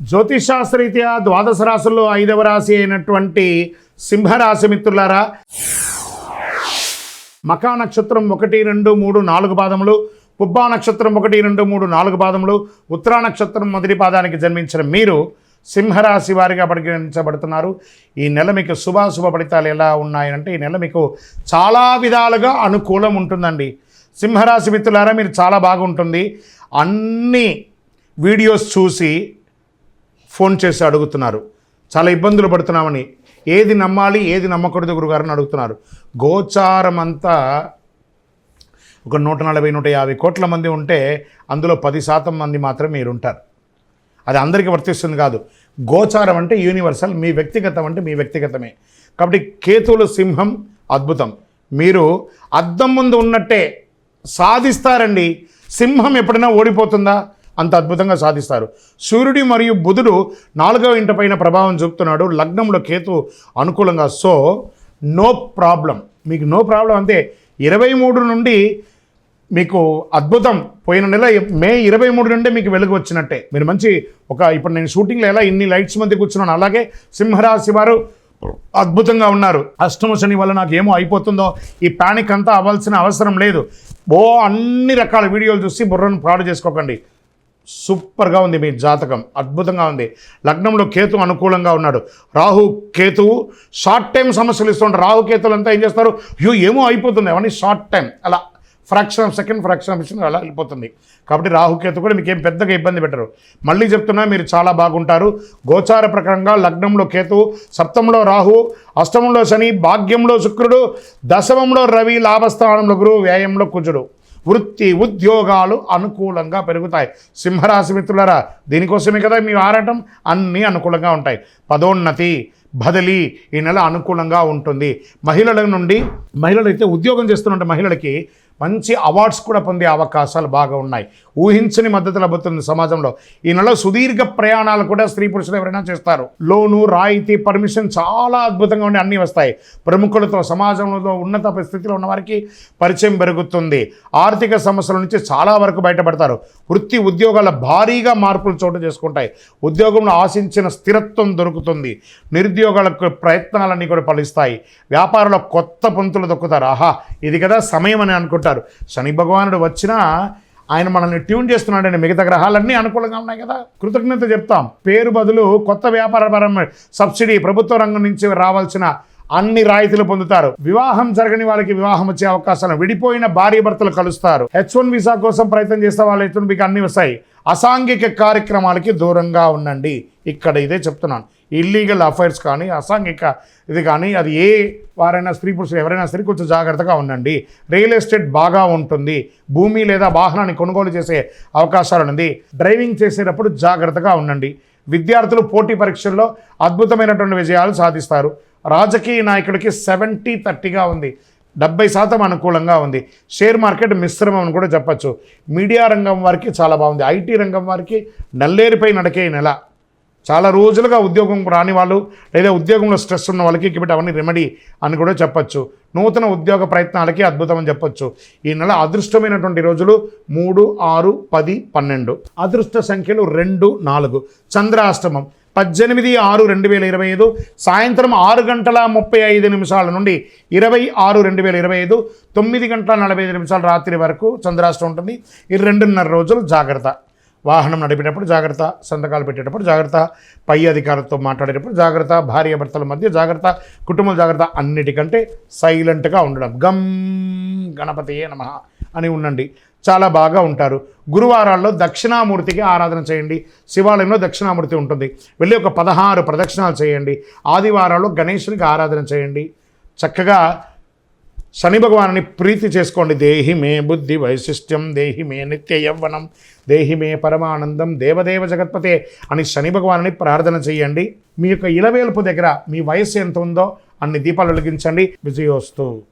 జ్యోతిషాస్త్రరీత్యా ద్వాదశ రాశుల్లో 5వ రాశి అయినటువంటి సింహరాశి మిత్రులారా, మకా నక్షత్రం 1, 2, 3, 4 పాదములు, పుబ్బా నక్షత్రం 1, 2, 3, 4 పాదములు, ఉత్తరా నక్షత్రం మొదటి పాదానికి జన్మించిన మీరు సింహరాశి వారిగా పరిగణించబడుతున్నారు. ఈ నెల మీకు శుభాశుభ ఫలితాలు ఎలా ఉన్నాయంటే, ఈ నెల మీకు చాలా విధాలుగా అనుకూలం ఉంటుందండి. సింహరాశి మిత్రులారా, మీరు చాలా బాగుంటుంది. అన్ని వీడియోస్ చూసి ఫోన్ చేసి అడుగుతున్నారు, చాలా ఇబ్బందులు పడుతున్నామని. ఏది నమ్మాలి ఏది నమ్మకూడదు గురుగారిని అడుగుతున్నారు. గోచారం అంతా ఒక 140-150 కోట్ల మంది ఉంటే అందులో 10% మంది మాత్రం మీరుంటారు. అది అందరికీ వర్తిస్తుంది కాదు. గోచారం అంటే యూనివర్సల్, మీ వ్యక్తిగతం అంటే మీ వ్యక్తిగతమే. కాబట్టి కేతువులు సింహం అద్భుతం. మీరు అద్దం ముందు ఉన్నట్టే సాధిస్తారండి. సింహం ఎప్పుడైనా ఓడిపోతుందా? అంత అద్భుతంగా సాధిస్తారు. సూర్యుడి మరియు బుధుడు 4వ ఇంట పైన ప్రభావం చూపుతున్నాడు. లగ్నంలో కేతు అనుకూలంగా. సో నో ప్రాబ్లం, మీకు నో ప్రాబ్లం. అంతే. 23 నుండి మీకు అద్భుతం. పోయిన నెల మే 23 నుండే మీకు వెలుగు వచ్చినట్టే. మీరు మంచి ఇప్పుడు నేను షూటింగ్లో ఎలా ఇన్ని లైట్స్ మధ్య కూర్చున్నాను, అలాగే సింహరాశి వారు అద్భుతంగా ఉన్నారు. అష్టమ శని వల్ల నాకు ఏమో అయిపోతుందో ఈ ప్యానిక్ అంతా అవ్వాల్సిన అవసరం లేదు. అన్ని రకాల వీడియోలు చూసి బుర్రను పాడు చేసుకోకండి. సూపర్గా ఉంది మీ జాతకం, అద్భుతంగా ఉంది. లగ్నంలో కేతు అనుకూలంగా ఉన్నాడు. రాహు కేతువు షార్ట్ టైం సమస్యలు ఇస్తుంటారు. రాహు కేతువులు అంతా ఏం చేస్తారు, ఏమో అయిపోతుంది అవన్నీ షార్ట్ టైం, అలా ఫ్రాక్షన్ ఆఫ్ సెకండ్ అలా వెళ్ళిపోతుంది. కాబట్టి రాహుకేతు కూడా మీకు ఏం పెద్దగా ఇబ్బంది పెట్టరు. మళ్ళీ చెప్తున్నా, మీరు చాలా బాగుంటారు. గోచార ప్రకారంగా లగ్నంలో కేతు, సప్తమంలో రాహు, అష్టమంలో శని, భాగ్యంలో శుక్రుడు, దశమంలో రవి, లాభస్థానంలో గురువు, వ్యయంలో కుజుడు. వృత్తి ఉద్యోగాలు అనుకూలంగా పెరుగుతాయి. సింహరాశి మిత్రులారా, దీనికోసమే కదా మీ ఆరాటం. అన్నీ అనుకూలంగా ఉంటాయి. పదోన్నతి, బదిలీ ఈ నెల అనుకూలంగా ఉంటుంది. మహిళలైతే ఉద్యోగం చేస్తున్న మహిళలకి మంచి అవార్డ్స్ కూడా పొందే అవకాశాలు బాగా ఉన్నాయి. ఊహించని మద్దతు లభిస్తుంది సమాజంలో. ఈ నెల సుదీర్ఘ ప్రయాణాలు కూడా స్త్రీ పురుషులు ఎవరైనా చేస్తారు. లోను, రాయితీ, పర్మిషన్ చాలా అద్భుతంగా ఉండి అన్నీ వస్తాయి. ప్రముఖులతో, సమాజంలో ఉన్నత స్థితిలో ఉన్న వారికి పరిచయం పెరుగుతుంది. ఆర్థిక సమస్యల నుంచి చాలా వరకు బయటపడతారు. వృత్తి ఉద్యోగాల భారీగా మార్పులు చోటు చేసుకుంటాయి. ఉద్యోగంలో ఆశించిన స్థిరత్వం దొరుకుతుంది. నిరుద్యోగాలకు ప్రయత్నాలన్నీ కూడా ఫలిస్తాయి. వ్యాపారంలో కొత్త పంతులు దొక్కుతారు. ఇది కదా సమయం అని అనుకుంటారు. శని భగవానుడు వచ్చినా ఆయన మనల్ని ట్యూన్ చేస్తున్నాడని. మిగతా గ్రహాలన్నీ అనుకూలంగా ఉన్నాయి కదా, కృతజ్ఞత చెప్తాం. పేరు బదులు కొత్త వ్యాపారపరమైన సబ్సిడీ, ప్రభుత్వ రంగం నుంచి రావాల్సిన అన్ని రాయితీలు పొందుతారు. వివాహం జరగని వాళ్ళకి వివాహం వచ్చే అవకాశాలు, విడిపోయిన భార్య భర్తలు కలుస్తారు. H1 వీసా కోసం ప్రయత్నం చేస్తే వాళ్ళైతే మీకు అన్ని వస్తాయి. అసాంఘిక కార్యక్రమాలకి దూరంగా ఉండండి. ఇక్కడ ఇదే చెప్తున్నాను. ఇల్లీగల్ అఫైర్స్ కానీ, అసాంఘిక ఇది కానీ, అది ఏ వారైనా స్త్రీ పురుషులు ఎవరైనా సరే కొంచెం జాగ్రత్తగా ఉండండి. రియల్ ఎస్టేట్ బాగా ఉంటుంది. భూమి లేదా వాహనాన్ని కొనుగోలు చేసే అవకాశాలు ఉంది. డ్రైవింగ్ చేసేటప్పుడు జాగ్రత్తగా ఉండండి. విద్యార్థులు పోటీ పరీక్షల్లో అద్భుతమైనటువంటి విజయాలు సాధిస్తారు. రాజకీయ నాయకుడికి 70-30గా ఉంది. 70% అనుకూలంగా ఉంది. షేర్ మార్కెట్ మిశ్రమం అని కూడా చెప్పచ్చు. మీడియా రంగం వారికి చాలా బాగుంది. ఐటీ రంగం వారికి నల్లేరిపై నడకే నెల. చాలా రోజులుగా ఉద్యోగం రాని వాళ్ళు, లేదా ఉద్యోగంలో స్ట్రెస్ ఉన్న వాళ్ళకి ఇక్కడ అవన్నీ రెమెడీ అని కూడా చెప్పచ్చు. నూతన ఉద్యోగ ప్రయత్నాలకి అద్భుతం అని చెప్పచ్చు. ఈ నెల అదృష్టమైనటువంటి రోజులు 3, 6, 10, 12. అదృష్ట సంఖ్యలు 2, 4. చంద్రాష్టమం 18/6/2025 సాయంత్రం 6:35 నుండి 20/6/2025 9:45 రాత్రి వరకు చంద్రాష్టమం ఉంటుంది. ఈ 2.5 రోజులు జాగ్రత్త. వాహనం నడిపేటప్పుడు జాగ్రత్త, సంతకాలు పెట్టేటప్పుడు జాగ్రత్త, పై అధికారులతో మాట్లాడేటప్పుడు జాగ్రత్త, భార్యాభర్తల మధ్య జాగ్రత్త, కుటుంబం జాగ్రత్త. అన్నిటికంటే సైలెంట్గా ఉండడం. గం గణపతియే నమః అని ఉండండి. చాలా బాగా ఉంటారు. గురువారాల్లో దక్షిణామూర్తికి ఆరాధన చేయండి. శివాలయంలో దక్షిణామూర్తి ఉంటుంది. వెళ్ళి ఒక 16 ప్రదక్షిణాలు చేయండి. ఆదివారాల్లో గణేశునికి ఆరాధన చేయండి. చక్కగా శని భగవాన్ని ప్రీతి చేసుకోండి. దేహి మే బుద్ధి వైశిష్ట్యం, దేహి మే నిత్య యవ్వనం, దేహి మే పరమానందం, దేవదేవ జగత్పతే అని శని భగవాన్ని ప్రార్థన చేయండి. మీ యొక్క ఇలవేల్పు దగ్గర మీ వయస్సు ఎంత ఉందో అన్ని దీపాలు వెలిగించండి. విజయోస్తు.